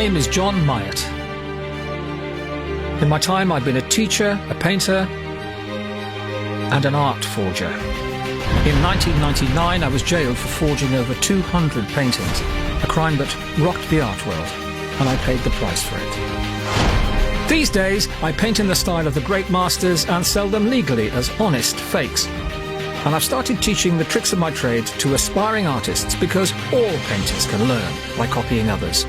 name is John Myatt. In my time, I've been a teacher, a painter, and an art forger. In 1999, I was jailed for forging over 200 paintings, a crime that rocked the art world, and I paid the price for it. These days, I paint in the style of the great masters and sell them legally as honest fakes. And I've started teaching the tricks of my trade to aspiring artists because all painters can learn by copying others.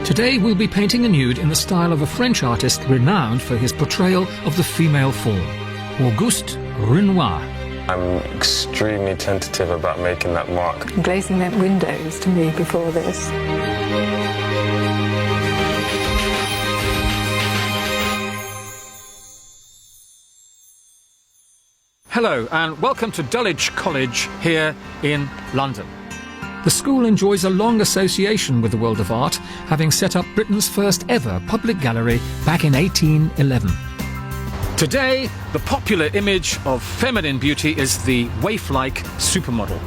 Today we'll be painting a nude in the style of a French artist renowned for his portrayal of the female form, Auguste Renoir. I'm extremely tentative about making that mark. Glazing meant windows to me before this. Hello and welcome to Dulwich College here in London. The school enjoys a long association with the world of art, having set up Britain's first ever public gallery back in 1811. Today, the popular image of feminine beauty is the waif-like supermodel.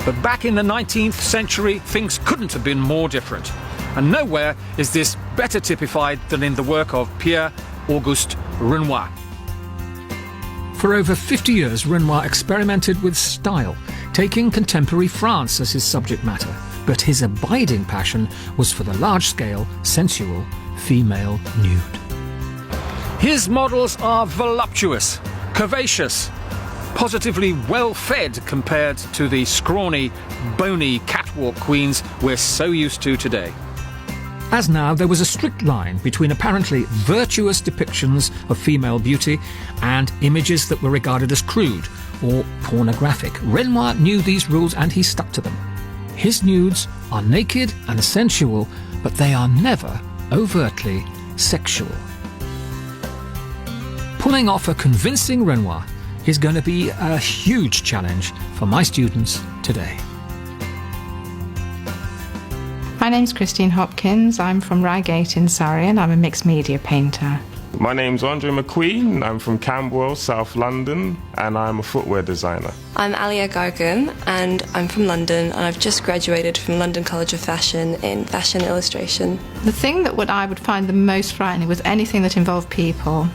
But back in the 19th century, things couldn't have been more different. And nowhere is this better typified than in the work of Pierre Auguste Renoir. For over 50 years, Renoir experimented with style, taking contemporary France as his subject matter. But his abiding passion was for the large-scale, sensual, female nude. His models are voluptuous, curvaceous, positively well-fed compared to the scrawny, bony catwalk queens we're so used to today. As now, there was a strict line between apparently virtuous depictions of female beauty and images that were regarded as crude or pornographic. Renoir knew these rules and he stuck to them. His nudes are naked and sensual, but they are never overtly sexual. Pulling off a convincing Renoir is going to be a huge challenge for my students today. My name's Christine Hopkins. I'm from Reigate in Surrey and I'm a mixed media painter. My name's Andre McQueen. I'm from Camberwell, South London, and I'm a footwear designer. I'm Alia Gargan and I'm from London and I've just graduated from London College of Fashion in fashion illustration. The thing that I would find the most frightening was anything that involved people.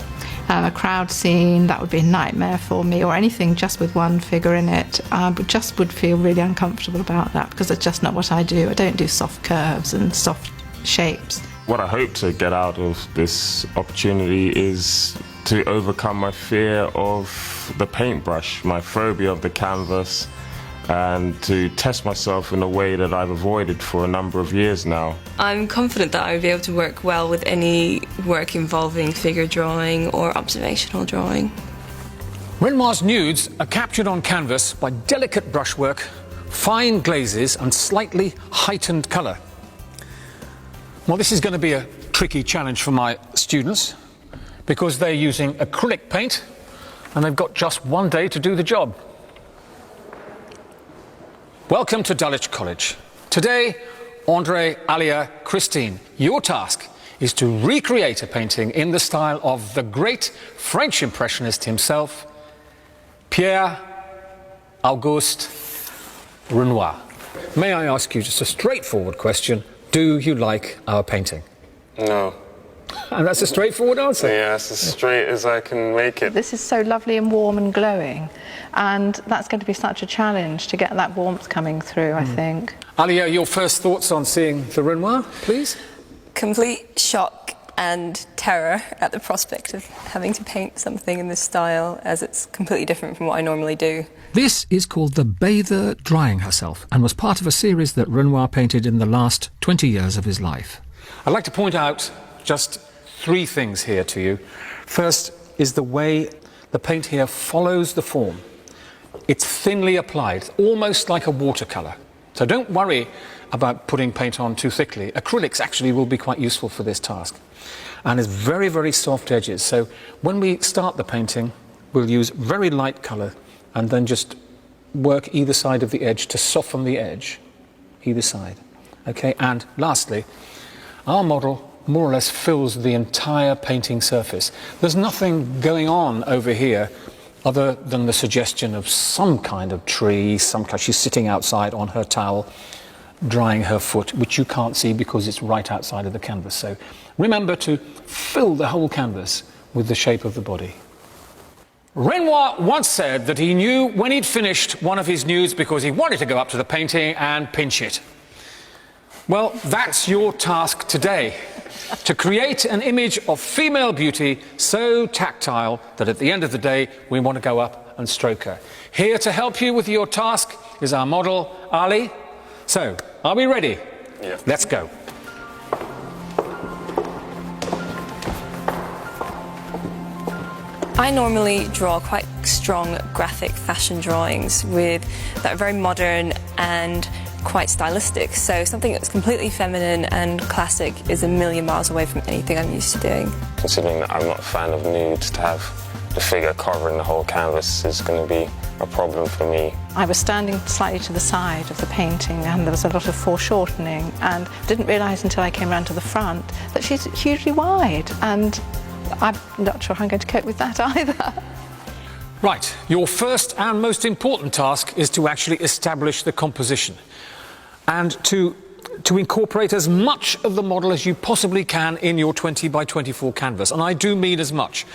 A crowd scene, that would be a nightmare for me, or anything just with one figure in it. I would feel really uncomfortable about that because it's just not what I do. I don't do soft curves and soft shapes. What I hope to get out of this opportunity is to overcome my fear of the paintbrush, my phobia of the canvas, and to test myself in a way that I've avoided for a number of years now. I'm confident that I'll be able to work well with any work involving figure drawing or observational drawing. Renoir's nudes are captured on canvas by delicate brushwork, fine glazes and slightly heightened colour. Well, this is going to be a tricky challenge for my students because they're using acrylic paint and they've got just one day to do the job. Welcome to Dulwich College. Today, Andre, Alia, Christine, your task is to recreate a painting in the style of the great French impressionist himself, Pierre Auguste Renoir. May I ask you just a straightforward question? Do you like our painting? No. And that's a straightforward answer. Yeah, it's as straight as I can make it. This is so lovely and warm and glowing, and that's going to be such a challenge to get that warmth coming through, I think. Alia, your first thoughts on seeing the Renoir, please? Complete shock and terror at the prospect of having to paint something in this style, as it's completely different from what I normally do. This is called The Bather Drying Herself and was part of a series that Renoir painted in the last 20 years of his life. I'd like to point out just three things here to you. First is the way the paint here follows the form. It's thinly applied, almost like a watercolour. So don't worry about putting paint on too thickly. Acrylics actually will be quite useful for this task. And it's very, very soft edges. So when we start the painting, we'll use very light colour and then just work either side of the edge to soften the edge, either side. Okay, and lastly, our model more or less fills the entire painting surface. There's nothing going on over here other than the suggestion of some kind of tree, some kind, she's sitting outside on her towel. drying her foot, which you can't see because it's right outside of the canvas. So remember to fill the whole canvas with the shape of the body. Renoir once said that he knew when he'd finished one of his nudes because he wanted to go up to the painting and pinch it. Well, that's your task today, to create an image of female beauty so tactile that at the end of the day we want to go up and stroke her. Here to help you with your task is our model, Ali. So, are we ready? Yeah. Let's go. I normally draw quite strong graphic fashion drawings that are very modern and quite stylistic. So something that's completely feminine and classic is a million miles away from anything I'm used to doing. Considering that I'm not a fan of nudes, to have the figure covering the whole canvas is going to be a problem for me. I was standing slightly to the side of the painting and there was a lot of foreshortening, and didn't realise until I came round to the front that she's hugely wide, and I'm not sure I'm going to cope with that either. Right, your first and most important task is to actually establish the composition and to incorporate as much of the model as you possibly can in your 20 by 24 canvas. And I do mean as much.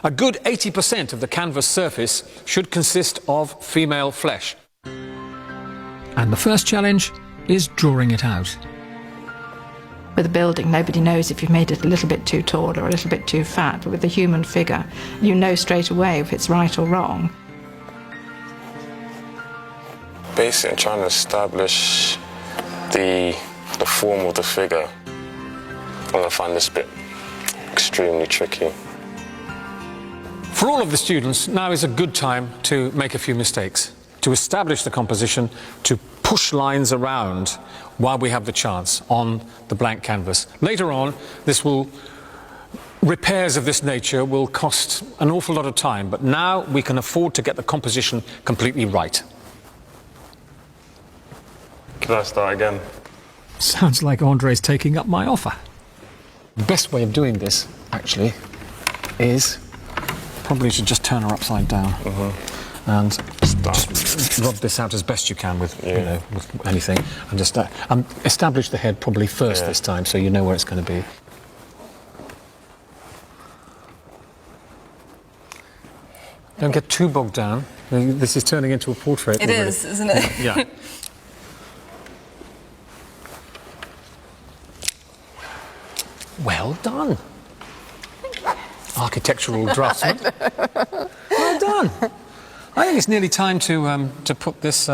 A good 80% of the canvas surface should consist of female flesh. And the first challenge is drawing it out. With a building, nobody knows if you've made it a little bit too tall or a little bit too fat, but with the human figure, you know straight away if it's right or wrong. Basically, I'm trying to establish the form of the figure. And I find this bit extremely tricky. For all of the students, now is a good time to make a few mistakes, to establish the composition, to push lines around while we have the chance on the blank canvas. Later on, repairs of this nature will cost an awful lot of time, but now we can afford to get the composition completely right. Can I start again? Sounds like Andre's taking up my offer. The best way of doing this, actually, is probably should just turn her upside down and just rub this out as best you can with, you know, with anything, and just establish the head probably first this time, so you know where it's going to be. Don't get too bogged down. This is turning into a portrait. It is, isn't it? Yeah. Well done. Architectural draftsman. Well done. I think it's nearly time to put this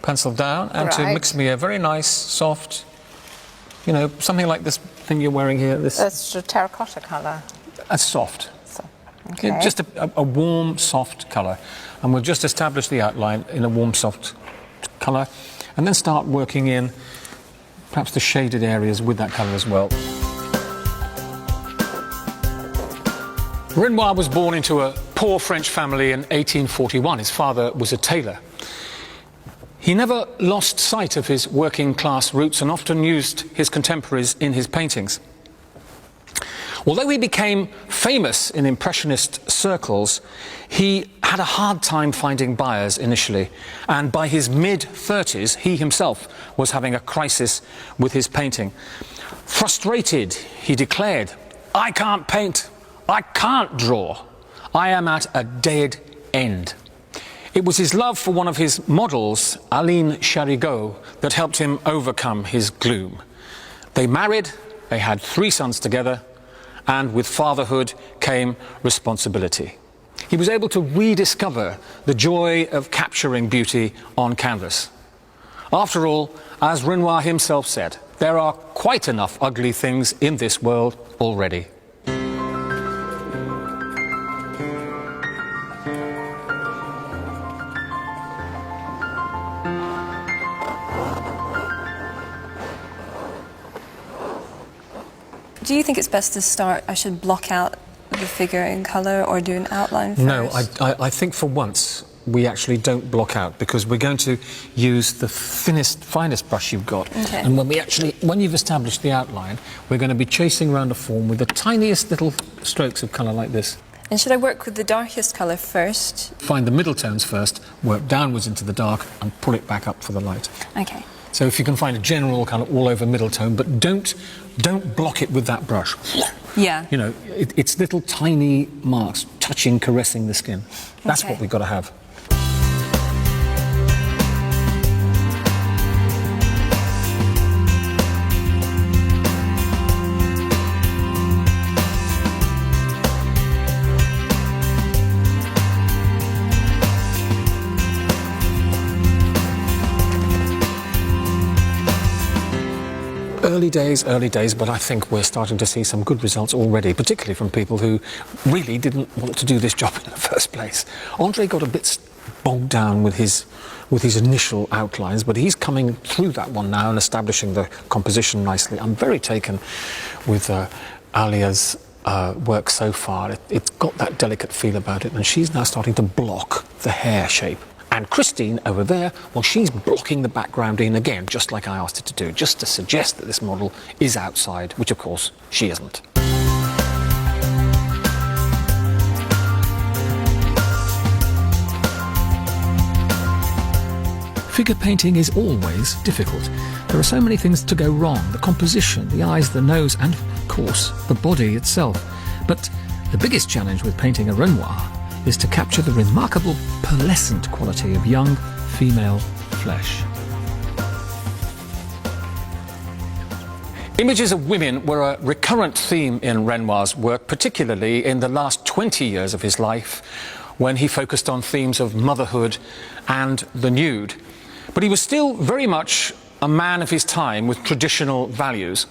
pencil down and to mix me a very nice, soft, you know, something like this thing you're wearing here. That's a terracotta colour. A soft. Okay. Yeah, just a warm, soft colour. And we'll just establish the outline in a warm, soft colour, and then start working in perhaps the shaded areas with that colour as well. Renoir was born into a poor French family in 1841. His father was a tailor. He never lost sight of his working-class roots and often used his contemporaries in his paintings. Although he became famous in Impressionist circles, he had a hard time finding buyers initially, and by his mid-30s, he himself was having a crisis with his painting. Frustrated, he declared, "I can't paint. I can't draw. I am at a dead end." It was his love for one of his models, Aline Charigot, that helped him overcome his gloom. They married, they had 3 sons together, and with fatherhood came responsibility. He was able to rediscover the joy of capturing beauty on canvas. After all, as Renoir himself said, there are quite enough ugly things in this world already. Do you think it's best to start, I should block out the figure in colour or do an outline first? No, I think for once we actually don't block out, because we're going to use the finest brush you've got. Okay. And when you've established the outline, we're going to be chasing around a form with the tiniest little strokes of colour like this. And should I work with the darkest colour first? Find the middle tones first, work downwards into the dark and pull it back up for the light. Okay. So if you can find a general kind of all over middle tone, but don't block it with that brush. Yeah. You know, it's little tiny marks touching, caressing the skin. That's Okay. what we've got to have. Early days, but I think we're starting to see some good results already, particularly from people who really didn't want to do this job in the first place. Andre got a bit bogged down with his initial outlines, but he's coming through that one now and establishing the composition nicely. I'm very taken with Alia's work so far. It's got that delicate feel about it, and she's now starting to block the hair shape. And Christine over there, well, she's blocking the background in again, just like I asked her to do, just to suggest that this model is outside, which of course she isn't. Figure painting is always difficult. There are so many things to go wrong: the composition, the eyes, the nose, and of course, the body itself. But the biggest challenge with painting a Renoir is to capture the remarkable pearlescent quality of young female flesh. Images of women were a recurrent theme in Renoir's work, particularly in the last 20 years of his life, when he focused on themes of motherhood and the nude. But he was still very much a man of his time with traditional values.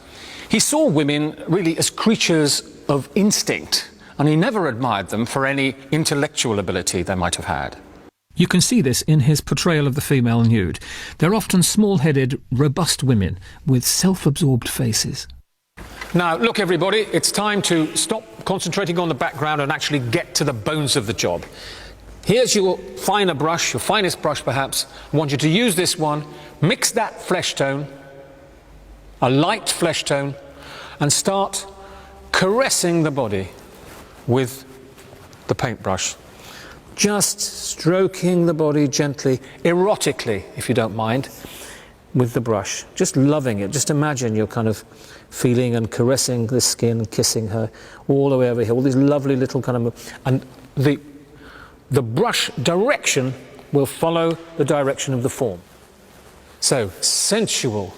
He saw women really as creatures of instinct, and he never admired them for any intellectual ability they might have had. You can see this in his portrayal of the female nude. They're often small-headed, robust women with self-absorbed faces. Now, look, everybody, it's time to stop concentrating on the background and actually get to the bones of the job. Here's your finer brush, your finest brush perhaps. I want you to use this one, mix that flesh tone, a light flesh tone, and start caressing the body with the paintbrush. Just stroking the body gently, erotically, if you don't mind, with the brush. Just loving it. Just imagine you're kind of feeling and caressing the skin, kissing her all the way over here. All these lovely little kind of... And the brush direction will follow the direction of the form. So, sensual,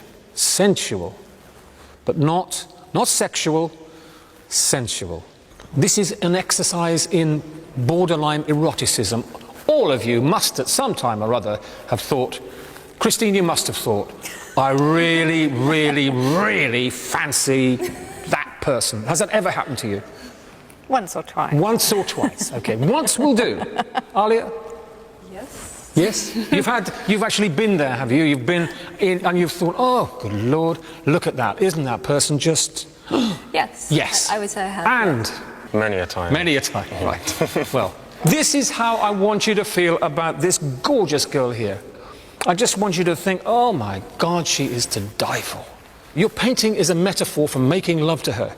but not sexual, sensual. This is an exercise in borderline eroticism. All of you must at some time or other have thought, Christine, you must have thought, I really, really, really fancy that person. Has that ever happened to you? Once or twice. Once or twice, okay. Once will do. Alia? Yes. Yes? You've actually been there, have you? You've been in and you've thought, oh, good Lord, look at that. Isn't that person just... Yes. Yes. I would say I have. And... Many a time. Many a time, right. Well, this is how I want you to feel about this gorgeous girl here. I just want you to think, oh my God, she is to die for. Your painting is a metaphor for making love to her.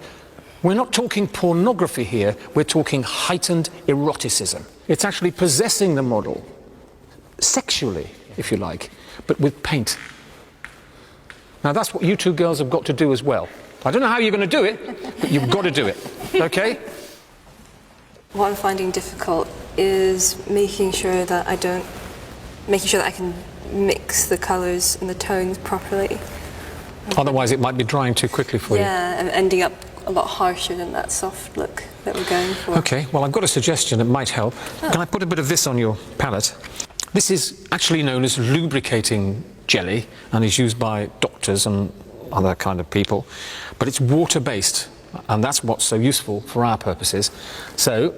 We're not talking pornography here, we're talking heightened eroticism. It's actually possessing the model, sexually, if you like, but with paint. Now that's what you two girls have got to do as well. I don't know how you're going to do it, but you've got to do it, okay? What I'm finding difficult is making sure that I can mix the colours and the tones properly. Otherwise it might be drying too quickly for you. Yeah, and ending up a lot harsher than that soft look that we're going for. Okay, well I've got a suggestion that might help. Can I put a bit of this on your palette? This is actually known as lubricating jelly and is used by doctors and other kind of people, but it's water-based, and that's what's so useful for our purposes. So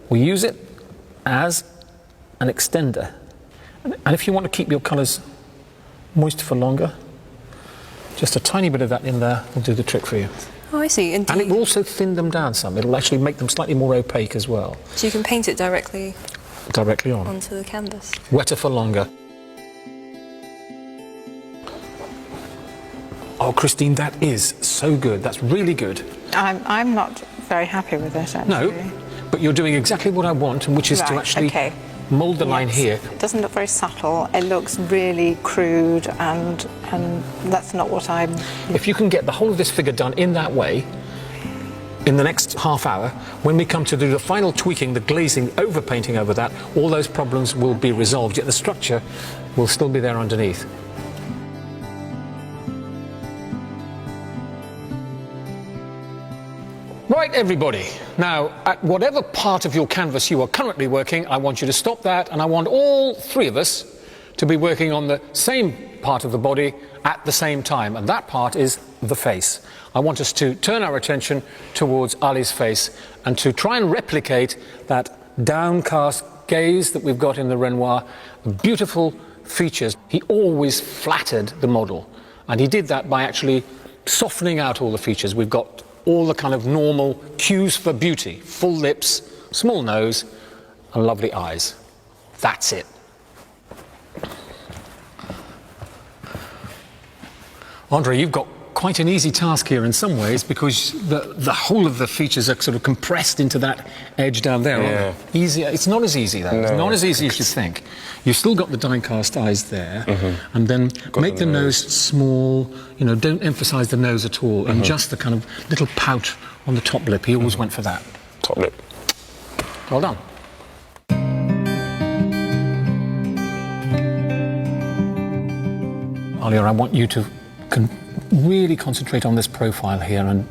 we use it as an extender, and if you want to keep your colours moist for longer, just a tiny bit of that in there will do the trick for you. Oh, I see. And it will also thin them down some. It'll actually make them slightly more opaque as well. So you can paint it directly on onto the canvas. Wetter for longer. Oh, Christine, that is so good. That's really good. I'm not very happy with it, actually. No, but you're doing exactly what I want, and which is to Right, actually okay. mould the line here. It doesn't look very subtle. It looks really crude, and that's not what I'm... If you can get the whole of this figure done in that way, in the next half hour, when we come to do the final tweaking, the glazing, over-painting over that, all those problems will be resolved, yet the structure will still be there underneath. Right, everybody. Now, at whatever part of your canvas you are currently working, I want you to stop that, and I want all three of us to be working on the same part of the body at the same time, and that part is the face. I want us to turn our attention towards Ali's face and to try and replicate that downcast gaze that we've got in the Renoir, beautiful features. He always flattered the model, and he did that by actually softening out all the features. We've got all the kind of normal cues for beauty: full lips, small nose, and lovely eyes. That's it. Andre, you've got quite an easy task here in some ways, because the whole of the features are sort of compressed into that edge down there, aren't they? Easy. It's not as easy, though. No, it's not as easy as you think. You've still got the downcast eyes there, and then make the nose small, you know, don't emphasise the nose at all, and just the kind of little pout on the top lip. He always went for that. Top lip. Well done. Alia, I want you to really concentrate on this profile here and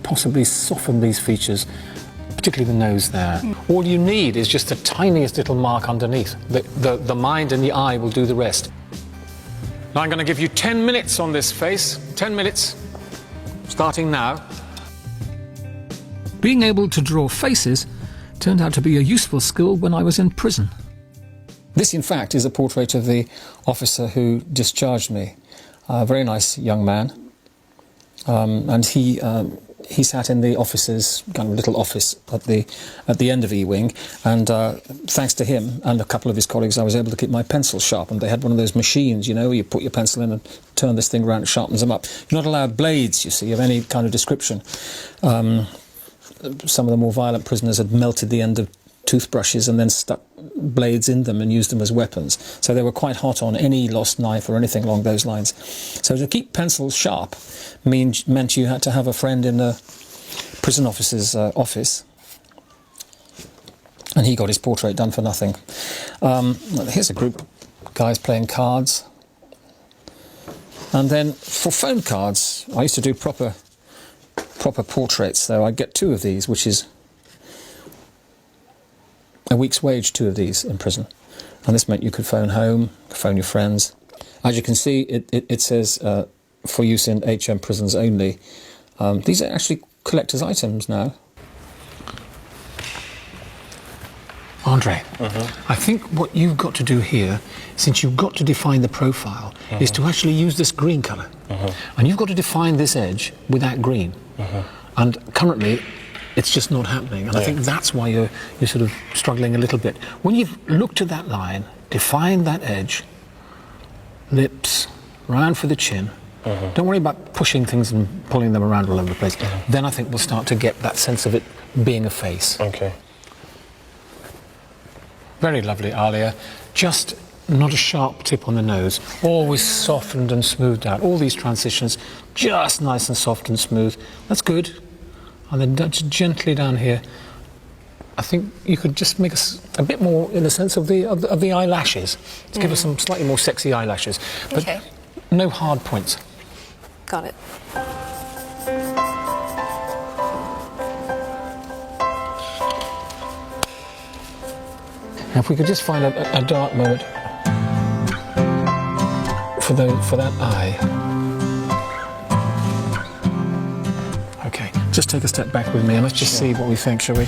possibly soften these features, particularly the nose there. All you need is just the tiniest little mark underneath. The mind and the eye will do the rest. Now I'm going to give you 10 minutes on this face. 10 minutes, starting now. Being able to draw faces turned out to be a useful skill when I was in prison. This, in fact, is a portrait of the officer who discharged me. A very nice young man, and he sat in the officer's kind of little office at the end of E-Wing, and thanks to him and a couple of his colleagues, I was able to keep my pencils sharp. And they had one of those machines, you know, where you put your pencil in and turn this thing around, it sharpens them up. You're not allowed blades, you see, of any kind of description. Some of the more violent prisoners had melted the end of toothbrushes and then stuck blades in them and used them as weapons. So they were quite hot on any lost knife or anything along those lines. So to keep pencils sharp meant you had to have a friend in the prison officer's office, and he got his portrait done for nothing. Here's a group of guys playing cards. And then for phone cards, I used to do proper portraits, though. I'd get 2 of these, which is a week's wage, 2 of these in prison. And this meant you could phone home, phone your friends. As you can see, it says for use in HM prisons only. These are actually collector's items now. Andre, I think what you've got to do here, since you've got to define the profile, is to actually use this green colour. And you've got to define this edge with that green. And currently, it's just not happening, and I think that's why you're sort of struggling a little bit. When you've looked at that line, defined that edge, lips, round for the chin, don't worry about pushing things and pulling them around all over the place, then I think we'll start to get that sense of it being a face. Okay. Very lovely, Alia. Just not a sharp tip on the nose, always softened and smoothed out. All these transitions, just nice and soft and smooth. That's good. And then just gently down here. I think you could just make us a bit more in the sense of the eyelashes. To give us some slightly more sexy eyelashes. But no hard points. Got it. Now if we could just find a dark moment for that eye. Okay, just take a step back with me and let's just see what we think, shall we?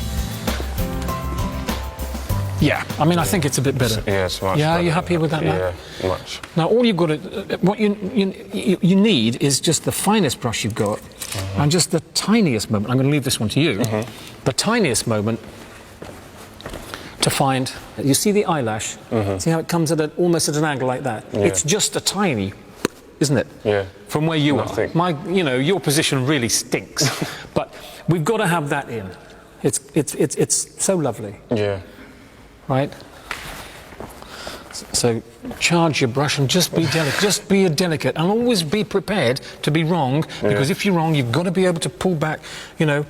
Yeah, I mean, I think it's a bit better. Yeah, it's much Yeah, better. are you happy with that now? Yeah, much. Now, all you've got to, what you need is just the finest brush you've got and just the tiniest moment. I'm going to leave this one to you. The tiniest moment to find, you see the eyelash? See how it comes at almost at an angle like that? Yeah. It's just a tiny, isn't it? Yeah. From where you Nothing. are. Your position really stinks. But we've got to have that in. It's so lovely. Yeah. Right? So charge your brush and just be delicate. Just be delicate and always be prepared to be wrong, because if you're wrong, you've got to be able to pull back, you know,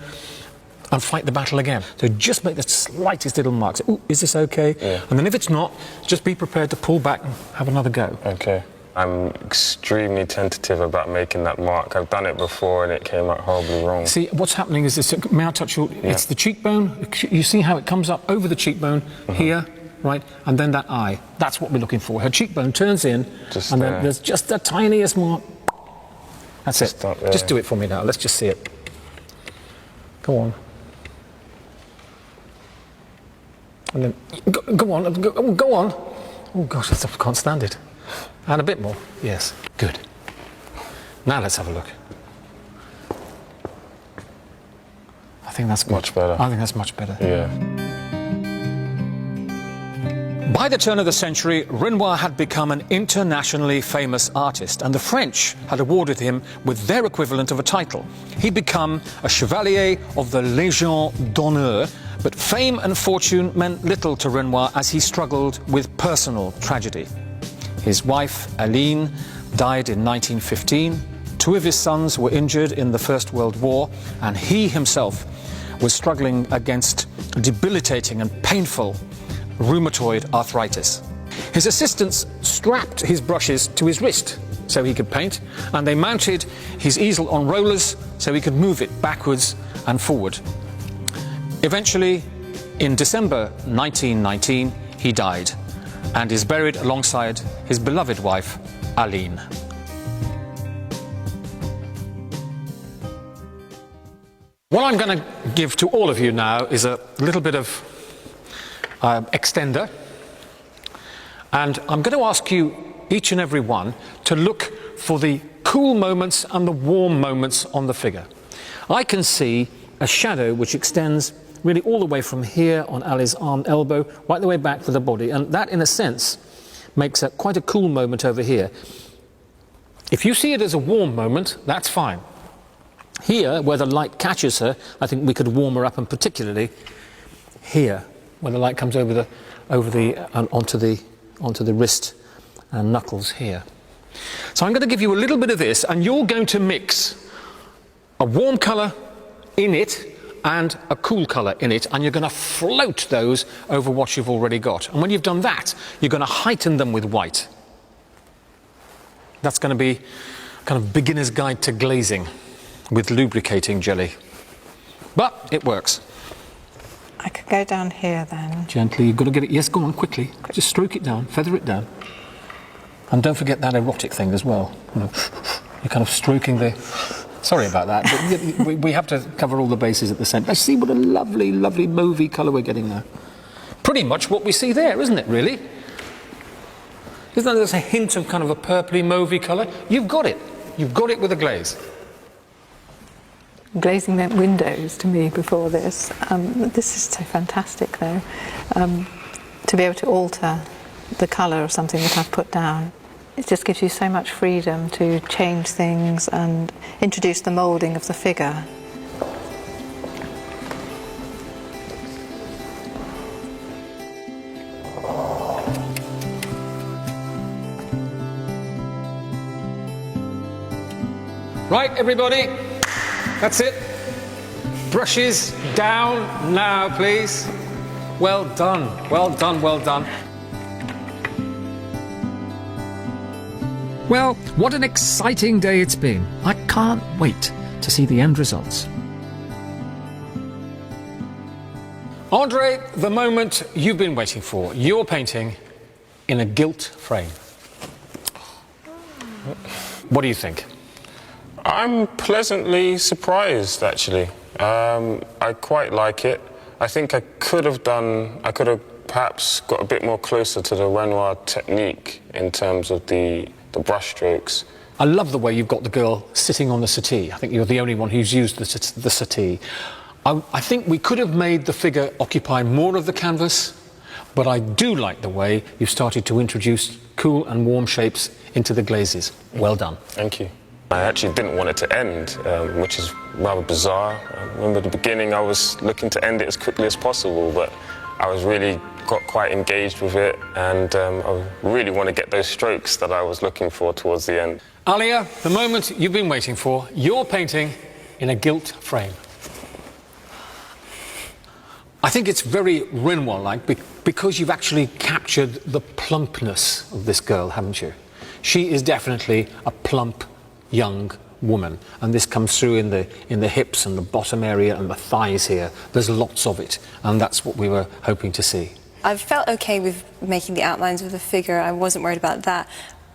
and fight the battle again. So just make the slightest little marks. Ooh, is this okay? Yeah. And then if it's not, just be prepared to pull back and have another go. Okay. I'm extremely tentative about making that mark. I've done it before and it came out horribly wrong. See, what's happening is this, may I touch your, it's the cheekbone. You see how it comes up over the cheekbone here, right? And then that eye. That's what we're looking for. Her cheekbone turns in, Just and there. then there's just the tiniest mark. That's Just it. up there. Just do it for me now. Let's just see it. Go on. And then, go on, go on. Oh gosh, I can't stand it. And a bit more, yes, good. Now let's have a look. I think that's Much better. I think that's much better. Yeah. By the turn of the century, Renoir had become an internationally famous artist, and the French had awarded him with their equivalent of a title. He'd become a Chevalier of the Légion d'honneur, but fame and fortune meant little to Renoir as he struggled with personal tragedy. His wife, Aline, died in 1915. Two of his sons were injured in the First World War, and he himself was struggling against debilitating and painful rheumatoid arthritis. His assistants strapped his brushes to his wrist so he could paint, and they mounted his easel on rollers so he could move it backwards and forward. Eventually, in December 1919, he died and is buried alongside his beloved wife, Aline. What I'm going to give to all of you now is a little bit of extender, and I'm going to ask you, each and every one, to look for the cool moments and the warm moments on the figure. I can see a shadow which extends really all the way from here on Ali's arm, elbow, right the way back to the body, and that, in a sense, makes quite a cool moment over here. If you see it as a warm moment, that's fine. Here, where the light catches her, I think we could warm her up, and particularly here, where the light comes onto the wrist and knuckles here. So I'm going to give you a little bit of this, and you're going to mix a warm colour in it and a cool colour in it, and you're going to float those over what you've already got. And when you've done that, you're going to heighten them with white. That's going to be kind of beginner's guide to glazing with lubricating jelly. But it works. I could go down here then. Gently, you've got to get it, yes, go on, quickly. Just stroke it down, feather it down. And don't forget that erotic thing as well. You know, you're kind of stroking the... Sorry about that, but we have to cover all the bases at the centre. See what a lovely, lovely mauvey colour we're getting there. Pretty much what we see there, isn't it, really? Isn't that a hint of kind of a purpley mauvey colour? You've got it. You've got it with a glaze. Glazing meant windows to me before this. This is so fantastic, though, to be able to alter the colour of something that I've put down. It just gives you so much freedom to change things and introduce the moulding of the figure. Right, everybody, that's it. Brushes down now, please. Well done, well done, well done. Well, what an exciting day it's been. I can't wait to see the end results. Andre, the moment you've been waiting for. You're painting in a gilt frame. What do you think? I'm pleasantly surprised, actually. I quite like it. I think I could have perhaps got a bit more closer to the Renoir technique in terms of the brush strokes. I love the way you've got the girl sitting on the settee. I think you're the only one who's used the settee. I think we could have made the figure occupy more of the canvas, but I do like the way you've started to introduce cool and warm shapes into the glazes. Well done. Thank you. I actually didn't want it to end, which is rather bizarre. I remember at the beginning I was looking to end it as quickly as possible, but I was really got quite engaged with it, and I really want to get those strokes that I was looking for towards the end. Alia, the moment you've been waiting for, your painting in a gilt frame. I think it's very Renoir-like because you've actually captured the plumpness of this girl, haven't you? She is definitely a plump, young woman, and this comes through in the hips and the bottom area and the thighs here. There's lots of it, and that's what we were hoping to see. I felt okay with making the outlines of the figure. I wasn't worried about that,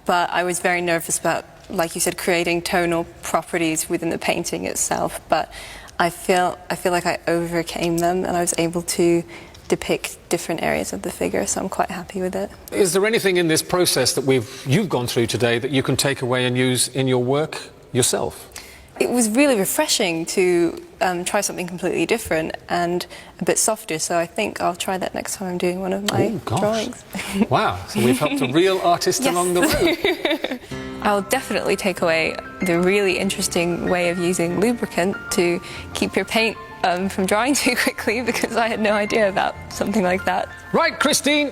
but I was very nervous about, like you said, creating tonal properties within the painting itself. But I feel like I overcame them, and I was able to depict different areas of the figure, so I'm quite happy with it. Is there anything in this process that you've gone through today that you can take away and use in your work yourself? It was really refreshing to try something completely different and a bit softer, so I think I'll try that next time I'm doing one of my drawings. Wow, so we've helped a real artist Yes. along the road. I'll definitely take away the really interesting way of using lubricant to keep your paint from drying too quickly, because I had no idea about something like that. Right, Christine,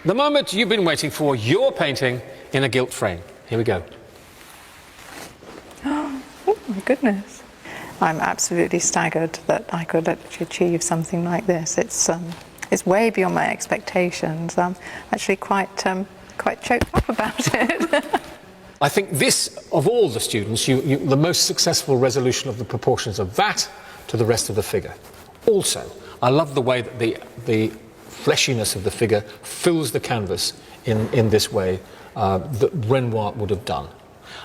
the moment you've been waiting for, your painting in a gilt frame. Here we go. Oh my goodness. I'm absolutely staggered that I could actually achieve something like this. It's way beyond my expectations. I'm actually quite choked up about it. I think this, of all the students, the most successful resolution of the proportions of that to the rest of the figure. Also, I love the way that the fleshiness of the figure fills the canvas in this way that Renoir would have done.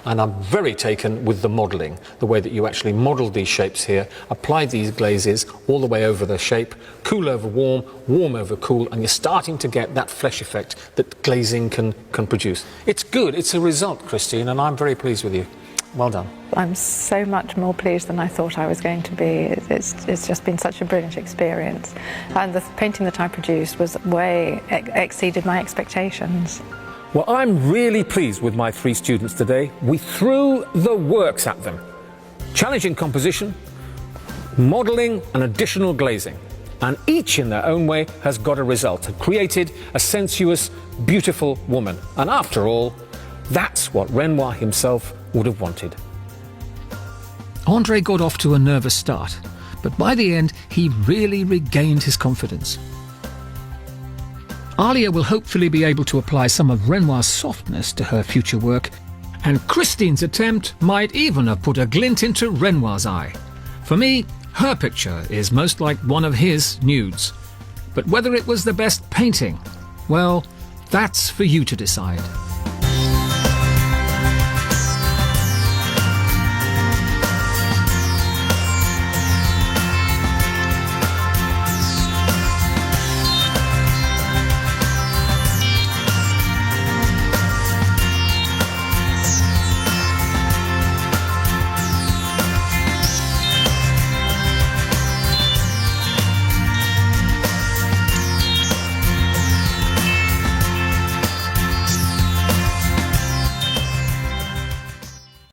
And I'm very taken with the modelling, the way that you actually modelled these shapes here, applied these glazes all the way over the shape, cool over warm, warm over cool, and you're starting to get that flesh effect that glazing can produce. It's good, it's a result, Christine, and I'm very pleased with you. Well done. I'm so much more pleased than I thought I was going to be. It's just been such a brilliant experience. And the painting that I produced was way exceeded my expectations. Well, I'm really pleased with my three students today. We threw the works at them. Challenging composition, modelling and additional glazing. And each in their own way has got a result, have created a sensuous, beautiful woman. And after all, that's what Renoir himself would have wanted. André got off to a nervous start, but by the end, he really regained his confidence. Alia will hopefully be able to apply some of Renoir's softness to her future work, and Christine's attempt might even have put a glint into Renoir's eye. For me, her picture is most like one of his nudes. But whether it was the best painting, well, that's for you to decide.